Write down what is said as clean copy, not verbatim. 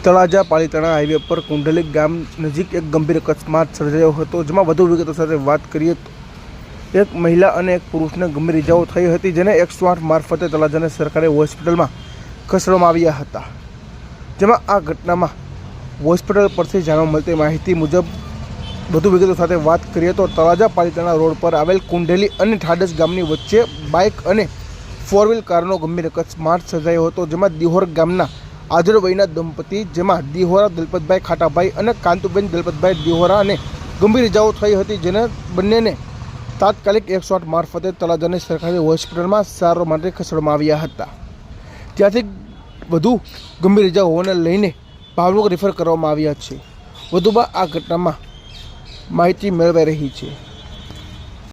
Talaja Palitana highway પર કુંડલી ગામ નજીક એક ગંભીર અકસ્માત સર્જાયો હતો, જેમાં વધુ વિગતો સાથે વાત કરીએ તો એક મહિલા અને એક પુરુષને ગંભીર ઇજાઓ થઈ હતી, જેને 108 મારફતે તળાજાની સરકારી હોસ્પિટલમાં ખસેડવામાં આવ્યા હતા। જેમાં આ ઘટનામાં હોસ્પિટલ પરથી જાણવા મળતી માહિતી મુજબ વધુ વિગતો સાથે વાત કરીએ તો તળાજા પાલીતાણા રોડ પર આવેલ કુંડલી અને ઠાડસ ગામની વચ્ચે બાઇક અને 4 વ્હીલ કારનો ગંભીર અકસ્માત સર્જાયો હતો, જેમાં દિહોર ગામના આદર વયના દંપતી, જેમાં દિહોરા દલપતભાઈ ખાટાભાઈ અને કાંતુબેન દલપતભાઈ દિહોરા અને ગંભીર ઇજાઓ થઈ હતી, જેને બંનેને તાત્કાલિક 108 મારફતે તળાજાની સરકારી હોસ્પિટલમાં સારવાર માટે ખસેડવામાં આવ્યા હતા। ત્યાંથી વધુ ગંભીર ઇજા હોવાને લઈને ભાવનગર રિફર કરવામાં આવ્યા છે। વધુમાં આ ઘટનામાં માહિતી મેળવાઈ રહી છે।